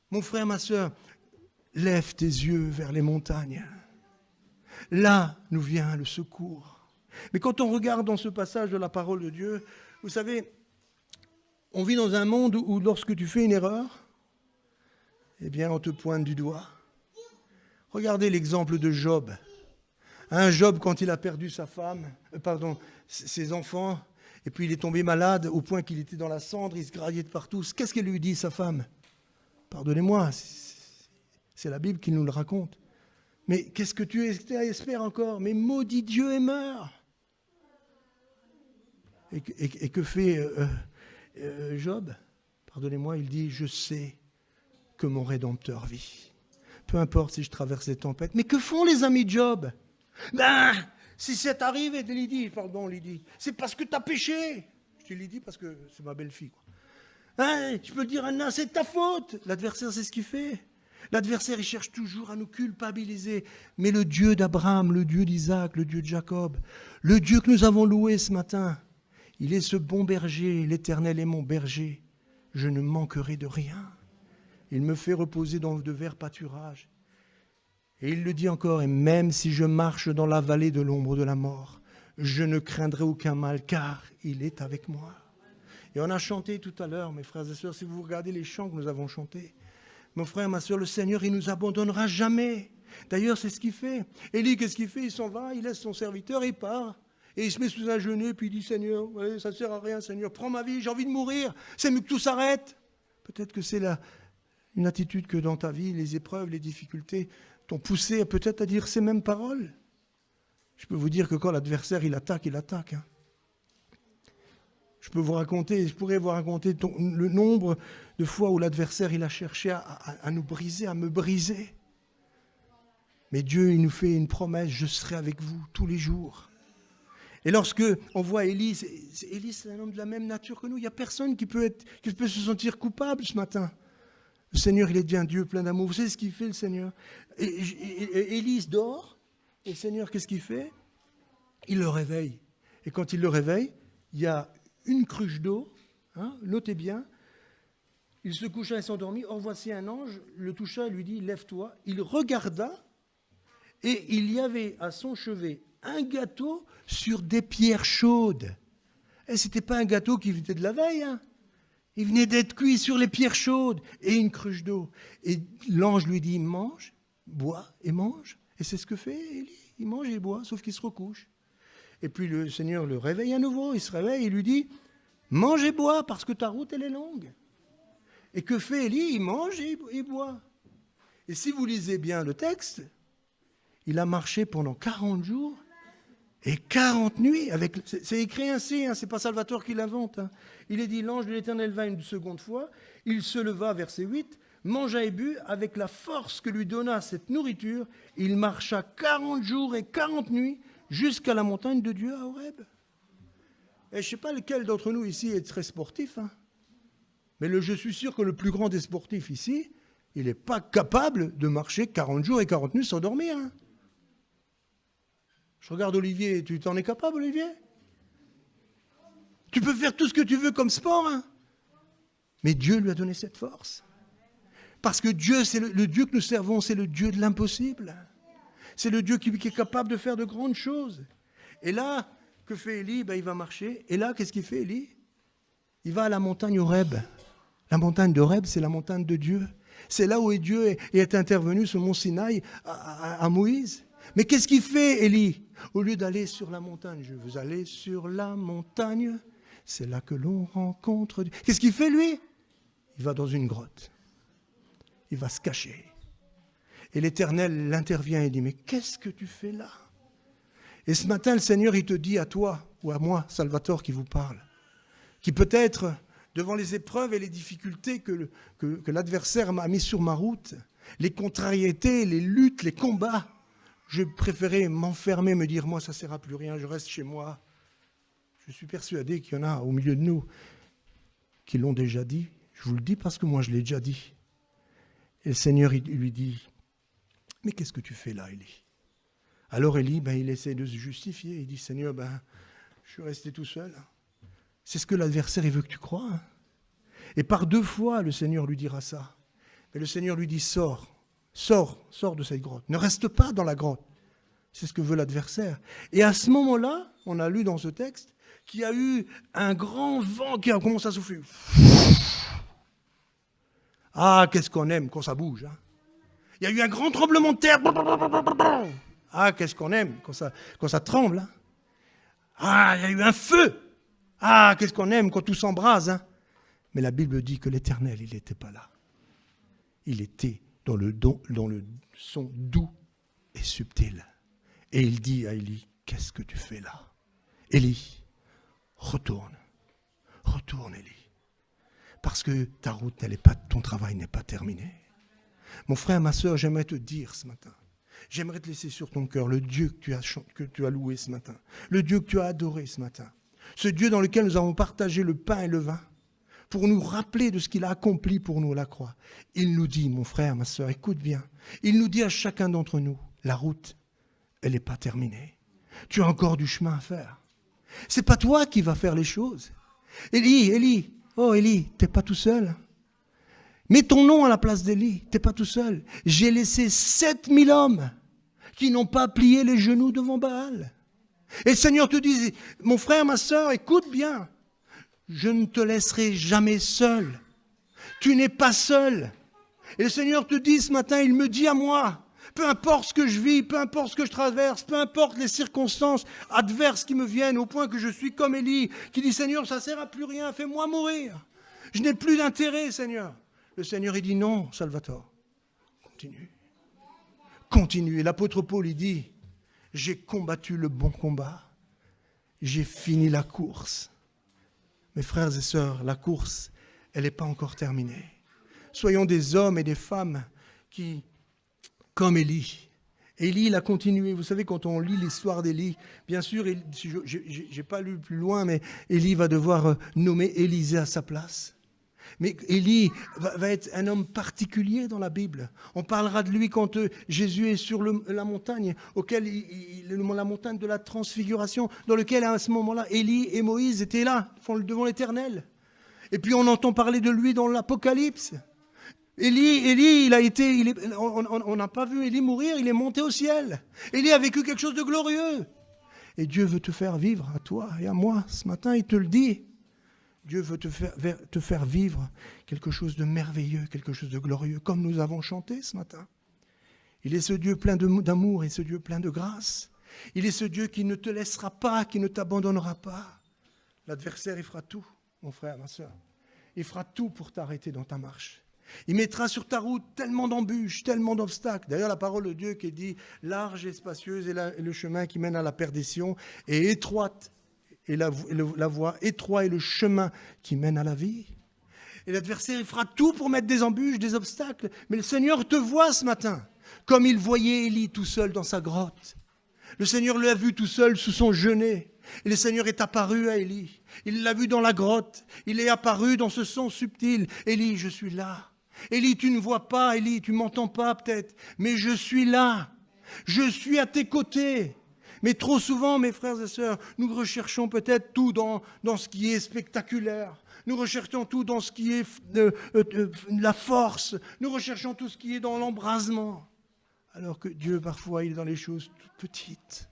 Mon frère, ma sœur, lève tes yeux vers les montagnes. Là nous vient le secours. Mais quand on regarde dans ce passage de la parole de Dieu, vous savez, on vit dans un monde où lorsque tu fais une erreur, eh bien on te pointe du doigt. Regardez l'exemple de Job. Job, quand il a perdu ses enfants, et puis il est tombé malade au point qu'il était dans la cendre, il se graillait de partout. Qu'est-ce qu'elle lui dit, sa femme? Pardonnez-moi, c'est la Bible qui nous le raconte. Mais qu'est-ce que tu espères encore? Mais maudit Dieu et meurs. Et que fait Job? Pardonnez-moi, il dit, je sais que mon Rédempteur vit. Peu importe si je traverse les tempêtes. Mais que font les amis de Job? Si c'est arrivé, Lydie, c'est parce que tu as péché. Je te l'ai dit parce que c'est ma belle-fille. Je peux dire, Anna, c'est ta faute. L'adversaire, c'est ce qu'il fait. L'adversaire, il cherche toujours à nous culpabiliser. Mais le Dieu d'Abraham, le Dieu d'Isaac, le Dieu de Jacob, le Dieu que nous avons loué ce matin, il est ce bon berger, l'Éternel est mon berger. Je ne manquerai de rien. Il me fait reposer dans de verts pâturages. Et il le dit encore, et même si je marche dans la vallée de l'ombre de la mort, je ne craindrai aucun mal, car il est avec moi. Et on a chanté tout à l'heure, mes frères et sœurs, si vous regardez les chants que nous avons chantés, mon frère, ma sœur, le Seigneur, il ne nous abandonnera jamais. D'ailleurs, c'est ce qu'il fait. Élie, qu'est-ce qu'il fait? Il s'en va, il laisse son serviteur, il part. Et il se met sous un genou, puis il dit, Seigneur, ouais, ça ne sert à rien, Seigneur, prends ma vie, j'ai envie de mourir. C'est mieux que tout s'arrête. Peut-être que c'est une attitude que dans ta vie, les épreuves, les difficultés t'ont poussé peut-être à dire ces mêmes paroles. Je peux vous dire que quand l'adversaire, il attaque, hein. Je pourrais vous raconter le nombre de fois où l'adversaire, il a cherché à nous briser, à me briser. Mais Dieu, il nous fait une promesse, je serai avec vous tous les jours. Et lorsque on voit Élie, Élie, c'est un homme de la même nature que nous. Il n'y a personne qui peut se sentir coupable ce matin. Le Seigneur, il est bien Dieu, plein d'amour. Vous savez ce qu'il fait, le Seigneur? Élie dort, et le Seigneur, qu'est-ce qu'il fait? Il le réveille. Et quand il le réveille, il y a une cruche d'eau, hein, notez bien, il se coucha et s'endormit. Or voici un ange, le toucha et lui dit, lève-toi. Il regarda, et il y avait à son chevet un gâteau sur des pierres chaudes. Et ce n'était pas un gâteau qui venait de la veille, hein. Il venait d'être cuit sur les pierres chaudes et une cruche d'eau. Et l'ange lui dit, mange, bois et mange. Et c'est ce que fait Élie. Il mange et boit, sauf qu'il se recouche. Et puis le Seigneur le réveille à nouveau. Il se réveille et lui dit, mange et bois parce que ta route, elle est longue. Et que fait Élie? Il mange et boit. Et si vous lisez bien le texte, il a marché pendant 40 jours et 40 nuits. C'est écrit ainsi, hein, c'est pas Salvatore qui l'invente. Hein. Il est dit, l'ange de l'Éternel vint une seconde fois, il se leva, verset 8, mangea et but, avec la force que lui donna cette nourriture, il marcha 40 jours et 40 nuits jusqu'à la montagne de Dieu à Horeb. Et je ne sais pas lequel d'entre nous ici est très sportif, hein, mais je suis sûr que le plus grand des sportifs ici, il n'est pas capable de marcher 40 jours et 40 nuits sans dormir. Hein. Je regarde Olivier, tu t'en es capable, Olivier? Tu peux faire tout ce que tu veux comme sport, hein? Mais Dieu lui a donné cette force. Parce que Dieu, c'est le Dieu que nous servons, c'est le Dieu de l'impossible. C'est le Dieu qui est capable de faire de grandes choses. Et là, que fait Élie? Il va marcher. Et là, qu'est-ce qu'il fait, Élie? Il va à la montagne Horeb. La montagne d'Horeb, c'est la montagne de Dieu. C'est là où Dieu est intervenu sur le mont Sinaï à Moïse. Mais qu'est-ce qu'il fait, Élie? Au lieu d'aller sur la montagne, je veux aller sur la montagne, c'est là que l'on rencontre Dieu. Qu'est-ce qu'il fait, lui? Il va dans une grotte. Il va se cacher. Et l'Éternel l'intervient et dit, mais qu'est-ce que tu fais là? Et ce matin, le Seigneur, il te dit à toi, ou à moi, Salvatore, qui vous parle, qui peut-être, devant les épreuves et les difficultés que l'adversaire m'a mis sur ma route, les contrariétés, les luttes, les combats, je préférais m'enfermer, me dire, moi, ça ne sert à plus rien, je reste chez moi. Je suis persuadé qu'il y en a au milieu de nous qui l'ont déjà dit. Je vous le dis parce que moi, je l'ai déjà dit. Et le Seigneur, il lui dit, mais qu'est-ce que tu fais là, Élie? Alors Élie, il essaie de se justifier. Il dit, Seigneur, je suis resté tout seul. C'est ce que l'adversaire, il veut que tu crois. Hein. Et par 2 fois, le Seigneur lui dira ça. Mais le Seigneur lui dit, sors de cette grotte. Ne reste pas dans la grotte. C'est ce que veut l'adversaire. Et à ce moment-là, on a lu dans ce texte qu'il y a eu un grand vent qui a commencé à souffler. Ah, qu'est-ce qu'on aime quand ça bouge. Hein. Il y a eu un grand tremblement de terre. Ah, qu'est-ce qu'on aime quand ça tremble. Hein. Ah, il y a eu un feu. Ah, qu'est-ce qu'on aime quand tout s'embrase. Hein. Mais la Bible dit que l'Éternel, il n'était pas là. Il était dans le son doux et subtil. Et il dit à Élie, qu'est-ce que tu fais là? Élie, retourne, Élie. Parce que ta route ton travail n'est pas terminé. Mon frère, ma soeur, j'aimerais te dire ce matin, j'aimerais te laisser sur ton cœur le Dieu que tu as loué ce matin, le Dieu que tu as adoré ce matin, ce Dieu dans lequel nous avons partagé le pain et le vin, pour nous rappeler de ce qu'il a accompli pour nous à la croix. Il nous dit, mon frère, ma soeur, écoute bien, il nous dit à chacun d'entre nous, la route, elle n'est pas terminée. Tu as encore du chemin à faire. C'est pas toi qui vas faire les choses. Élie, t'es pas tout seul. Mets ton nom à la place d'Élie, t'es pas tout seul. J'ai laissé 7000 hommes qui n'ont pas plié les genoux devant Baal. Et le Seigneur te dit, mon frère, ma soeur, écoute bien. je ne te laisserai jamais seul. Tu n'es pas seul. Et le Seigneur te dit ce matin, il me dit à moi, peu importe ce que je vis, peu importe ce que je traverse, peu importe les circonstances adverses qui me viennent, au point que je suis comme Élie, qui dit, Seigneur, ça ne sert à plus rien, fais-moi mourir. Je n'ai plus d'intérêt, Seigneur. Le Seigneur, il dit, non, Salvatore, continue. Continue. Et l'apôtre Paul, il dit, j'ai combattu le bon combat. J'ai fini la course. Mes frères et sœurs, la course, elle n'est pas encore terminée. Soyons des hommes et des femmes qui, comme Élie. Élie, il a continué. Vous savez, quand on lit l'histoire d'Élie, bien sûr, je n'ai pas lu plus loin, mais Élie va devoir nommer Élisée à sa place. Mais Élie va être un homme particulier dans la Bible. On parlera de lui quand Jésus est sur la montagne, la montagne de la transfiguration, dans laquelle à ce moment-là, Élie et Moïse étaient là, devant l'Éternel. Et puis on entend parler de lui dans l'Apocalypse. Élie, on n'a pas vu Élie mourir, il est monté au ciel. Élie a vécu quelque chose de glorieux. Et Dieu veut te faire vivre, à toi et à moi. Ce matin, il te le dit. Dieu veut te faire vivre quelque chose de merveilleux, quelque chose de glorieux, comme nous avons chanté ce matin. Il est ce Dieu plein d'amour et ce Dieu plein de grâce. Il est ce Dieu qui ne te laissera pas, qui ne t'abandonnera pas. L'adversaire, il fera tout, mon frère, ma soeur. Il fera tout pour t'arrêter dans ta marche. Il mettra sur ta route tellement d'embûches, tellement d'obstacles. D'ailleurs, la parole de Dieu qui dit « large et spacieuse est le chemin qui mène à la perdition et étroite. Et la voie étroite est le chemin qui mène à la vie. » Et l'adversaire, il fera tout pour mettre des embûches, des obstacles. Mais le Seigneur te voit ce matin, comme il voyait Élie tout seul dans sa grotte. Le Seigneur l'a vu tout seul sous son genêt. Et le Seigneur est apparu à Élie. Il l'a vu dans la grotte. Il est apparu dans ce son subtil. Élie, je suis là. Élie, tu ne vois pas. Élie, tu ne m'entends pas peut-être. Mais je suis là. Je suis à tes côtés. Mais trop souvent, mes frères et sœurs, nous recherchons peut-être tout dans ce qui est spectaculaire. Nous recherchons tout dans ce qui est la force. Nous recherchons tout ce qui est dans l'embrasement. Alors que Dieu, parfois, il est dans les choses toutes petites.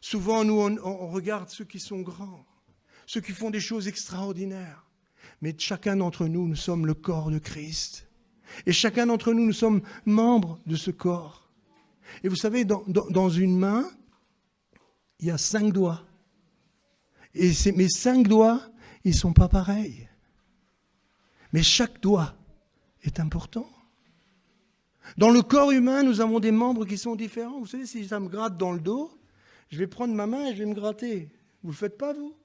Souvent, nous, on regarde ceux qui sont grands, ceux qui font des choses extraordinaires. Mais chacun d'entre nous, nous sommes le corps de Christ. Et chacun d'entre nous, nous sommes membres de ce corps. Et vous savez, dans une main, il y a 5 doigts. Et mes 5 doigts, ils ne sont pas pareils. Mais chaque doigt est important. Dans le corps humain, nous avons des membres qui sont différents. Vous savez, si ça me gratte dans le dos, je vais prendre ma main et je vais me gratter. Vous ne le faites pas, vous?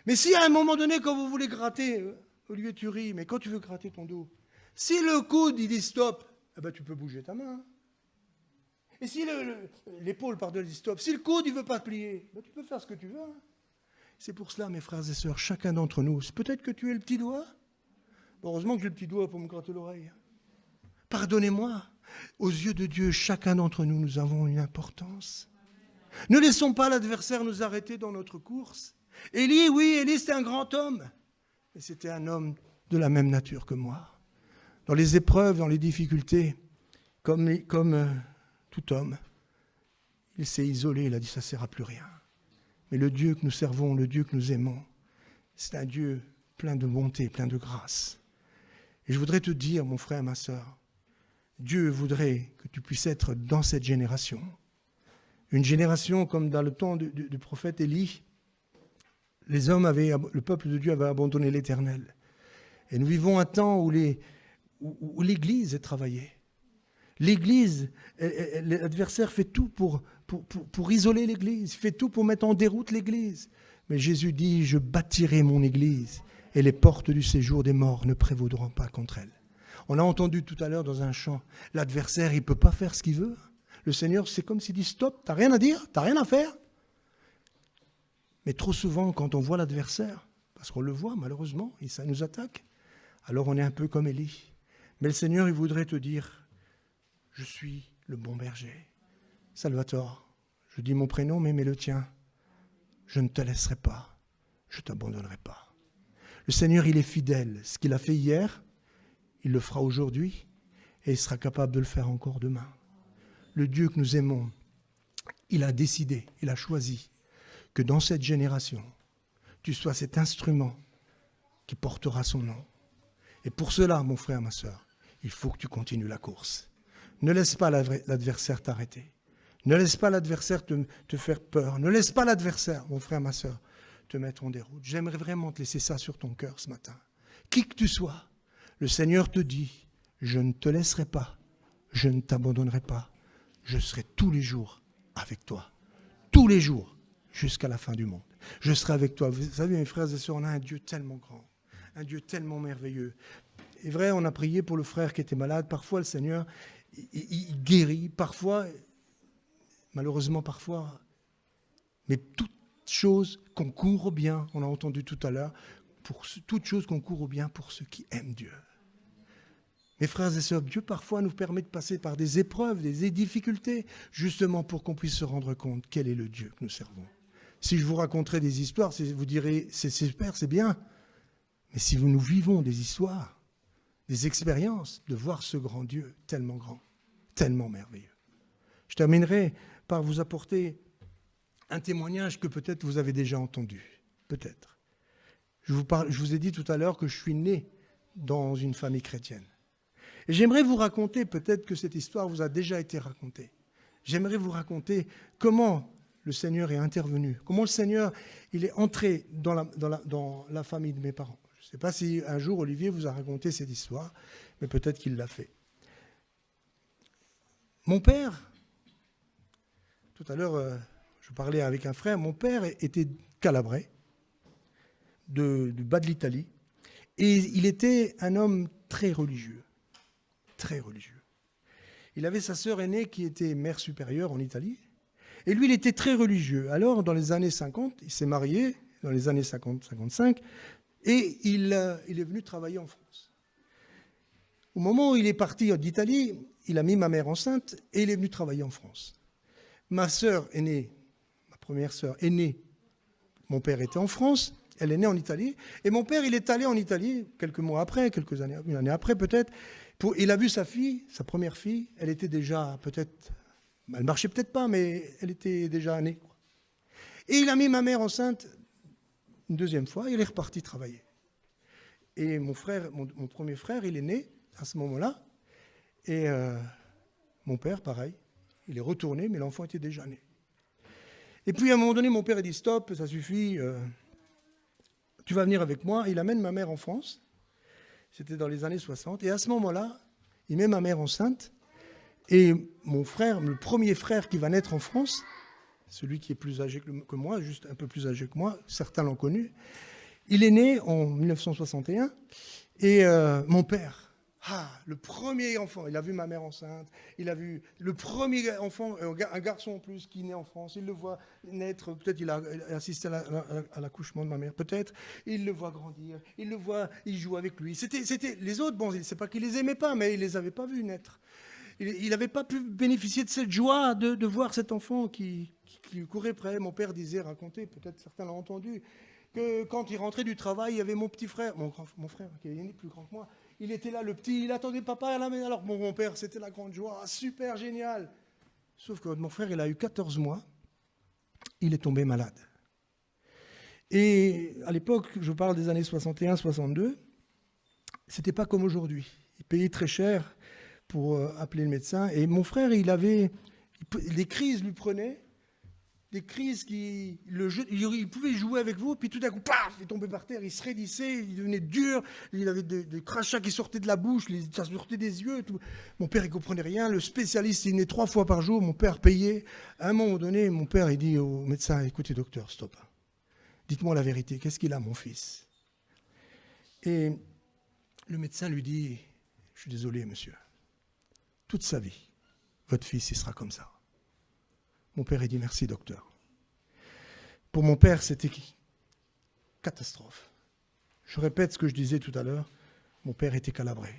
Mais si à un moment donné, quand vous voulez gratter, Olivier, tu ris, mais quand tu veux gratter ton dos, si le coude, il dit stop, eh ben, tu peux bouger ta main. Et si l'épaule, dit stop, si le coude, il ne veut pas se plier, ben, tu peux faire ce que tu veux. C'est pour cela, mes frères et sœurs, chacun d'entre nous, peut-être que tu es le petit doigt. Heureusement que j'ai le petit doigt pour me gratter l'oreille. Pardonnez-moi, aux yeux de Dieu, chacun d'entre nous, nous avons une importance. Ne laissons pas l'adversaire nous arrêter dans notre course. Élie, c'était un grand homme, mais c'était un homme de la même nature que moi. Dans les épreuves, dans les difficultés, comme tout homme, il s'est isolé, il a dit ça ne sert à plus rien. Mais le Dieu que nous servons, le Dieu que nous aimons, c'est un Dieu plein de bonté, plein de grâce. Et je voudrais te dire, mon frère, ma sœur, Dieu voudrait que tu puisses être dans cette génération. Une génération comme dans le temps du prophète Élie, le peuple de Dieu avait abandonné l'Éternel. Et nous vivons un temps où l'Église est travaillée. L'Église, l'adversaire fait tout pour isoler l'Église, fait tout pour mettre en déroute l'Église. Mais Jésus dit, je bâtirai mon Église et les portes du séjour des morts ne prévaudront pas contre elle. On a entendu tout à l'heure dans un chant, l'adversaire, il ne peut pas faire ce qu'il veut. Le Seigneur, c'est comme s'il dit, stop, tu n'as rien à dire, tu n'as rien à faire. Mais trop souvent, quand on voit l'adversaire, parce qu'on le voit malheureusement, et ça nous attaque, alors on est un peu comme Élie. Mais le Seigneur, il voudrait te dire, je suis le bon berger. Salvatore, je dis mon prénom, mais le tien. Je ne te laisserai pas, je ne t'abandonnerai pas. Le Seigneur, il est fidèle. Ce qu'il a fait hier, il le fera aujourd'hui et il sera capable de le faire encore demain. Le Dieu que nous aimons, il a décidé, il a choisi que dans cette génération, tu sois cet instrument qui portera son nom. Et pour cela, mon frère, ma sœur, il faut que tu continues la course. Ne laisse pas l'adversaire t'arrêter. Ne laisse pas l'adversaire te faire peur. Ne laisse pas l'adversaire, mon frère, ma sœur, te mettre en déroute. J'aimerais vraiment te laisser ça sur ton cœur ce matin. Qui que tu sois, le Seigneur te dit, je ne te laisserai pas, je ne t'abandonnerai pas. Je serai tous les jours avec toi. Tous les jours, jusqu'à la fin du monde. Je serai avec toi. Vous savez, mes frères et sœurs, on a un Dieu tellement grand, un Dieu tellement merveilleux. C'est vrai, on a prié pour le frère qui était malade. Parfois, le Seigneur, il guérit. Parfois, malheureusement, parfois. Mais toute chose concourt au bien, on a entendu tout à l'heure, toute chose concourt au bien pour ceux qui aiment Dieu. Mes frères et sœurs, Dieu parfois nous permet de passer par des épreuves, des difficultés, justement pour qu'on puisse se rendre compte quel est le Dieu que nous servons. Si je vous raconterai des histoires, vous direz, c'est super, c'est bien. Mais si nous vivons des histoires, des expériences, de voir ce grand Dieu tellement grand, tellement merveilleux. Je terminerai par vous apporter un témoignage que peut-être vous avez déjà entendu. Peut-être. Je vous ai dit tout à l'heure que je suis né dans une famille chrétienne. Et j'aimerais vous raconter, peut-être que cette histoire vous a déjà été racontée. J'aimerais vous raconter comment le Seigneur est intervenu, comment le Seigneur il est entré dans la famille de mes parents. Je ne sais pas si un jour Olivier vous a raconté cette histoire, mais peut-être qu'il l'a fait. Mon père, tout à l'heure, je parlais avec un frère, mon père était calabrais, du bas de l'Italie, et il était un homme très religieux. Très religieux. Il avait sa sœur aînée qui était mère supérieure en Italie, et lui, il était très religieux. Alors, dans les années 50, il s'est marié, dans les années 50-55, et il est venu travailler en France. Au moment où il est parti d'Italie, il a mis ma mère enceinte, et il est venu travailler en France. Ma sœur aînée, ma première sœur aînée, mon père était en France, elle est née en Italie, et mon père, il est allé en Italie quelques mois après, une année après peut-être. Il a vu sa fille, sa première fille, elle était déjà peut-être, elle marchait peut-être pas, mais elle était déjà née. Et il a mis ma mère enceinte une deuxième fois, et il est reparti travailler. Et mon premier frère, il est né à ce moment-là, et mon père, pareil, il est retourné, mais l'enfant était déjà né. Et puis à un moment donné, mon père a dit stop, ça suffit, tu vas venir avec moi. Il amène ma mère en France. C'était dans les années 60. Et à ce moment-là, il met ma mère enceinte. Et mon frère, le premier frère qui va naître en France, celui qui est plus âgé que moi, juste un peu plus âgé que moi, certains l'ont connu, il est né en 1961. Et mon père, le premier enfant, il a vu ma mère enceinte, il a vu le premier enfant, un garçon en plus qui naît en France, il le voit naître, peut-être il a assisté à l'accouchement de ma mère, peut-être, il le voit grandir, il le voit, il joue avec lui. C'était les autres, bon, c'est pas qu'il les aimait pas, mais il les avait pas vus naître. Il n'avait pas pu bénéficier de cette joie de voir cet enfant qui courait près. Mon père disait, racontait, peut-être certains l'ont entendu, que quand il rentrait du travail, il y avait mon petit frère, mon frère qui est plus grand que moi. Il était là, le petit, il attendait papa à la maison. Alors mon père, c'était la grande joie, super génial. Sauf que mon frère, il a eu 14 mois, il est tombé malade. Et à l'époque, je parle des années 61-62, c'était pas comme aujourd'hui. Il payait très cher pour appeler le médecin. Et mon frère, des crises lui prenaient, des crises il pouvait jouer avec vous, puis tout d'un coup, paf, il tombait par terre, il se raidissait, il devenait dur, il avait des crachats qui sortaient de la bouche, ça sortait des yeux. Tout. Mon père, il ne comprenait rien. Le spécialiste, il venait 3 fois par jour, mon père payait. À un moment donné, mon père, il dit au médecin, écoutez docteur, stop. Dites-moi la vérité, qu'est-ce qu'il a, mon fils? Et le médecin lui dit, je suis désolé, monsieur, toute sa vie, votre fils, il sera comme ça. Mon père a dit merci, docteur. Pour mon père, c'était catastrophe. Je répète ce que je disais tout à l'heure. Mon père était calabré.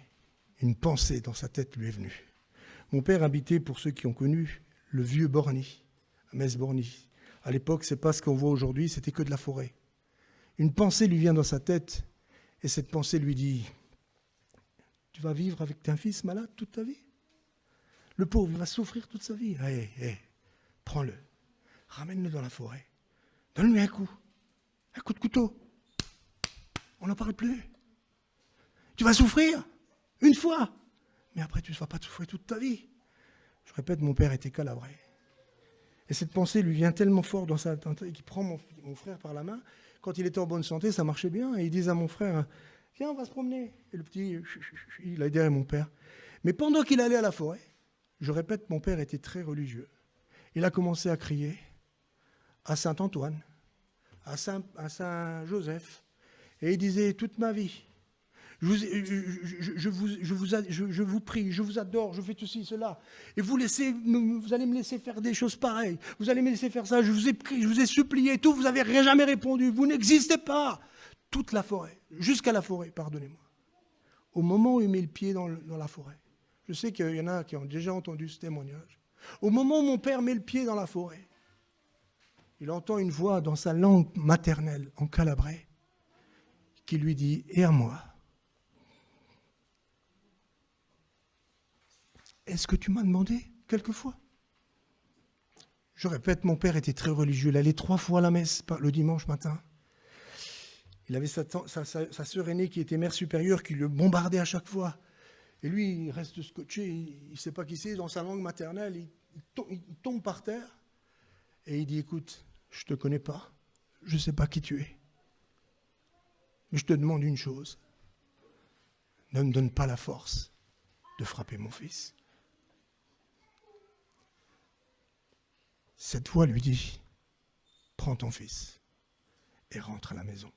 Une pensée dans sa tête lui est venue. Mon père habitait, pour ceux qui ont connu, le vieux Borny, à Metz-Borny. À l'époque, c'est pas ce qu'on voit aujourd'hui, c'était que de la forêt. Une pensée lui vient dans sa tête, et cette pensée lui dit « Tu vas vivre avec un fils malade toute ta vie ? Le pauvre, il va souffrir toute sa vie. Prends-le, ramène-le dans la forêt, donne-lui un coup. Un coup de couteau. On n'en parle plus. Tu vas souffrir une fois, mais après tu ne vas pas souffrir toute ta vie. Je répète, mon père était calabré. Et cette pensée lui vient tellement fort dans sa tête qu'il prend mon frère par la main. Quand il était en bonne santé, ça marchait bien. Et il disait à mon frère, viens, on va se promener. Et le petit, il a derrière mon père. Mais pendant qu'il allait à la forêt, je répète, mon père était très religieux. Il a commencé à crier à Saint-Antoine, à Saint-Joseph. Et il disait, toute ma vie, je vous prie, je vous adore, je fais ceci, cela. Et vous allez me laisser faire des choses pareilles. Vous allez me laisser faire ça. Je vous ai prié, je vous ai supplié, tout. Vous n'avez jamais répondu. Vous n'existez pas. Toute la forêt, jusqu'à la forêt, pardonnez-moi. Au moment où il met le pied dans la forêt, je sais qu'il y en a qui ont déjà entendu ce témoignage. Au moment où mon père met le pied dans la forêt, il entend une voix dans sa langue maternelle, en calabrais, qui lui dit « Et à moi ? Est-ce que tu m'as demandé quelquefois ?» Je répète, mon père était très religieux. Il allait 3 fois à la messe le dimanche matin. Il avait sa sœur aînée qui était mère supérieure qui le bombardait à chaque fois. Et lui, il reste scotché, il ne sait pas qui c'est, dans sa langue maternelle, il tombe par terre et il dit « Écoute, je ne te connais pas, je ne sais pas qui tu es. Mais je te demande une chose, ne me donne pas la force de frapper mon fils. » Cette voix lui dit, prends ton fils et rentre à la maison.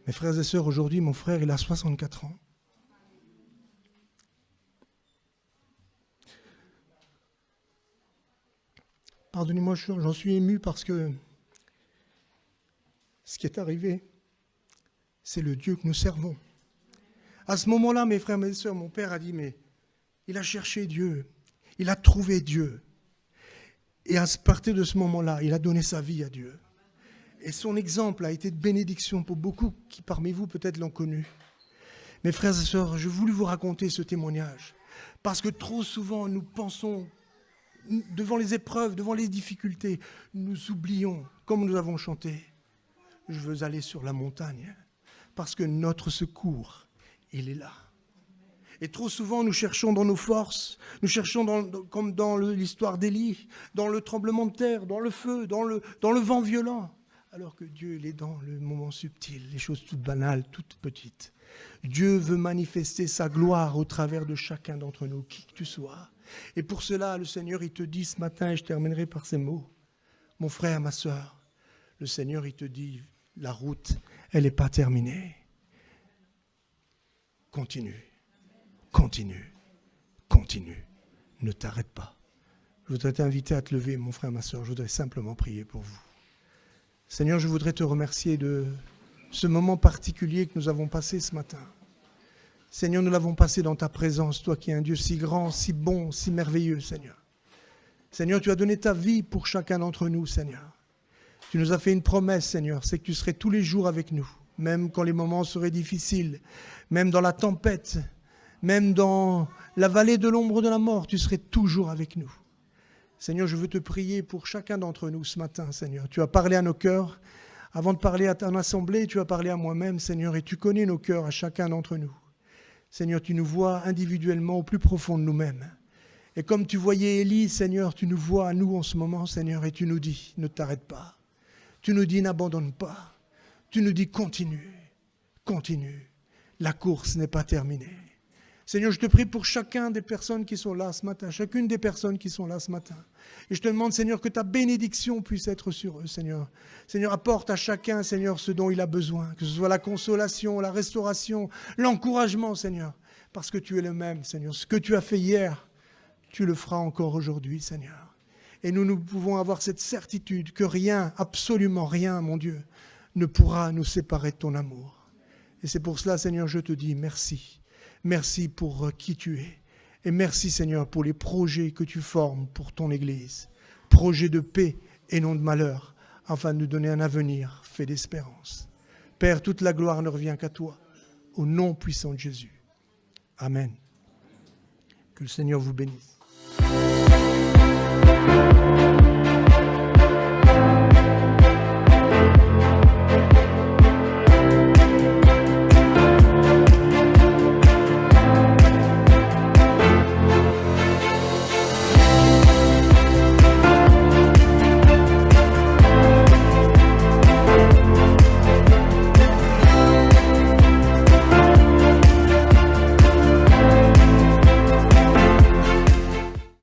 Mes frères et sœurs, aujourd'hui, mon frère, il a 64 ans. Pardonnez-moi, j'en suis ému parce que ce qui est arrivé, c'est le Dieu que nous servons. À ce moment-là, mes frères et mes sœurs, mon père a dit, mais il a cherché Dieu, il a trouvé Dieu. Et à partir de ce moment-là, il a donné sa vie à Dieu. Et son exemple a été de bénédiction pour beaucoup qui parmi vous peut-être l'ont connu. Mes frères et sœurs, je voulais vous raconter ce témoignage parce que trop souvent nous pensons, devant les épreuves, devant les difficultés, nous oublions, comme nous avons chanté, je veux aller sur la montagne parce que notre secours, il est là. Et trop souvent, nous cherchons dans nos forces, nous cherchons comme dans l'histoire d'Élie, dans le tremblement de terre, dans le feu, dans le vent violent. Alors que Dieu, il est dans le moment subtil, les choses toutes banales, toutes petites. Dieu veut manifester sa gloire au travers de chacun d'entre nous, qui que tu sois. Et pour cela, le Seigneur, il te dit ce matin, et je terminerai par ces mots, mon frère, ma sœur, le Seigneur, il te dit, la route, elle n'est pas terminée. Continue, continue, continue, ne t'arrête pas. Je voudrais t'inviter à te lever, mon frère, ma sœur, je voudrais simplement prier pour vous. Seigneur, je voudrais te remercier de ce moment particulier que nous avons passé ce matin. Seigneur, nous l'avons passé dans ta présence, toi qui es un Dieu si grand, si bon, si merveilleux, Seigneur. Seigneur, tu as donné ta vie pour chacun d'entre nous, Seigneur. Tu nous as fait une promesse, Seigneur, c'est que tu serais tous les jours avec nous, même quand les moments seraient difficiles, même dans la tempête, même dans la vallée de l'ombre de la mort, tu serais toujours avec nous. Seigneur, je veux te prier pour chacun d'entre nous ce matin, Seigneur. Tu as parlé à nos cœurs. Avant de parler à ton assemblée, tu as parlé à moi-même, Seigneur, et tu connais nos cœurs à chacun d'entre nous. Seigneur, tu nous vois individuellement au plus profond de nous-mêmes. Et comme tu voyais Élie, Seigneur, tu nous vois à nous en ce moment, Seigneur, et tu nous dis, ne t'arrête pas. Tu nous dis, n'abandonne pas. Tu nous dis, continue, continue. La course n'est pas terminée. Seigneur, je te prie pour chacun des personnes qui sont là ce matin, chacune des personnes qui sont là ce matin. Et je te demande, Seigneur, que ta bénédiction puisse être sur eux, Seigneur. Seigneur, apporte à chacun, Seigneur, ce dont il a besoin, que ce soit la consolation, la restauration, l'encouragement, Seigneur, parce que tu es le même, Seigneur. Ce que tu as fait hier, tu le feras encore aujourd'hui, Seigneur. Et nous pouvons avoir cette certitude que rien, absolument rien, mon Dieu, ne pourra nous séparer de ton amour. Et c'est pour cela, Seigneur, je te dis merci. Merci pour qui tu es. Et merci, Seigneur, pour les projets que tu formes pour ton Église. Projets de paix et non de malheur, afin de nous donner un avenir fait d'espérance. Père, toute la gloire ne revient qu'à toi, au nom puissant de Jésus. Amen. Que le Seigneur vous bénisse.